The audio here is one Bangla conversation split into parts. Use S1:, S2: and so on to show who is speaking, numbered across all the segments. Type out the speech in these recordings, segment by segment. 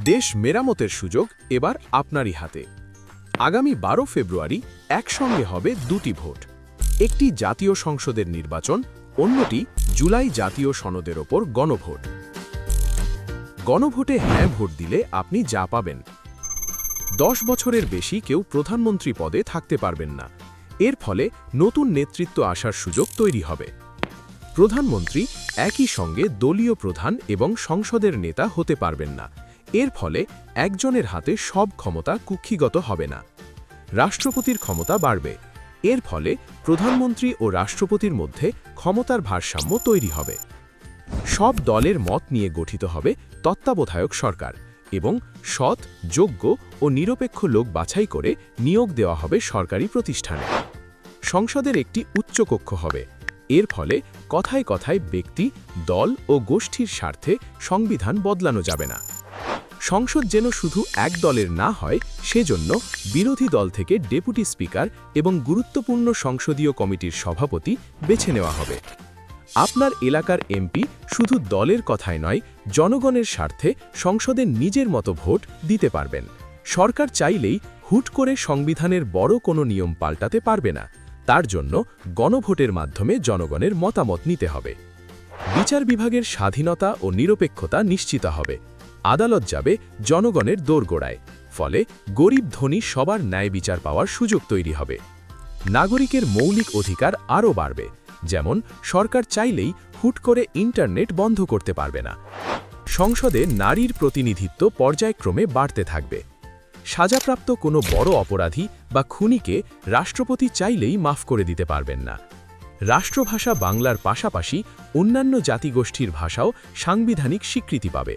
S1: দেশ মেরামতের সুযোগ এবার আপনারই হাতে। আগামী 12 ফেব্রুয়ারি একসঙ্গে হবে দুটি ভোট, একটি জাতীয় সংসদের নির্বাচন, অন্যটি জুলাই জাতীয় সনদের ওপর গণভোট। গণভোটে হ্যাঁ ভোট দিলে আপনি যা পাবেন। 10 বছরের বেশি কেউ প্রধানমন্ত্রী পদে থাকতে পারবেন না। এর ফলে নতুন নেতৃত্ব আসার সুযোগ তৈরি হবে। প্রধানমন্ত্রী একই সঙ্গে দলীয় প্রধান এবং সংসদের নেতা হতে পারবেন না। এর ফলে একজনের হাতে সব ক্ষমতা কুক্ষিগত হবে না। রাষ্ট্রপতির ক্ষমতা বাড়বে। এর ফলে প্রধানমন্ত্রী ও রাষ্ট্রপতির মধ্যে ক্ষমতার ভারসাম্য তৈরি হবে। সব দলের মত নিয়ে গঠিত হবে তত্ত্বাবধায়ক সরকার এবং সৎ, যোগ্য ও নিরপেক্ষ লোক বাছাই করে নিয়োগ দেওয়া হবে সরকারি প্রতিষ্ঠানে। সংসদের একটি উচ্চকক্ষ হবে। এর ফলে কথায় কথায় ব্যক্তি, দল ও গোষ্ঠীর স্বার্থে সংবিধান বদলানো যাবে না। সংসদ যেন শুধু এক দলের না হয়, সেজন্য বিরোধী দল থেকে ডেপুটি স্পিকার এবং গুরুত্বপূর্ণ সংসদীয় কমিটির সভাপতি বেছে নেওয়া হবে। আপনার এলাকার এমপি শুধু দলের কথায় নয়, জনগণের স্বার্থে সংসদে নিজের মতো ভোট দিতে পারবেন। সরকার চাইলেই হুট করে সংবিধানের বড় কোনো নিয়ম পাল্টাতে পারবে না। তার জন্য গণভোটের মাধ্যমে জনগণের মতামত নিতে হবে। বিচার বিভাগের স্বাধীনতা ও নিরপেক্ষতা নিশ্চিত হবে। আদালত যাবে জনগণের দোরগোড়ায়। ফলে গরিব ধনী সবার ন্যায় বিচার পাওয়ার সুযোগ তৈরি হবে। নাগরিকের মৌলিক অধিকার আরও বাড়বে, যেমন সরকার চাইলেই হুট করে ইন্টারনেট বন্ধ করতে পারবে না। সংসদে নারীর প্রতিনিধিত্ব পর্যায়ক্রমে বাড়তে থাকবে। সাজাপ্রাপ্ত কোনো বড় অপরাধী বা খুনিকে রাষ্ট্রপতি চাইলেই মাফ করে দিতে পারবেন না। রাষ্ট্রভাষা বাংলার পাশাপাশি অন্যান্য জাতিগোষ্ঠীর ভাষাও সাংবিধানিক স্বীকৃতি পাবে।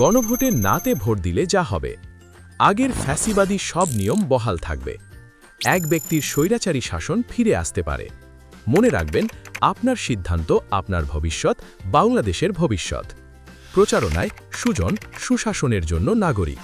S1: গণভোটে নাতে ভোট দিলে যা হবে, আগের ফ্যাসিবাদী সব নিয়ম বহাল থাকবে। এক ব্যক্তির স্বৈরাচারী শাসন ফিরে আসতে পারে। মনে রাখবেন, আপনার সিদ্ধান্ত, আপনার ভবিষ্যৎ, বাংলাদেশের ভবিষ্যৎ। প্রচারণায় সুজন, সুশাসনের জন্য নাগরিক।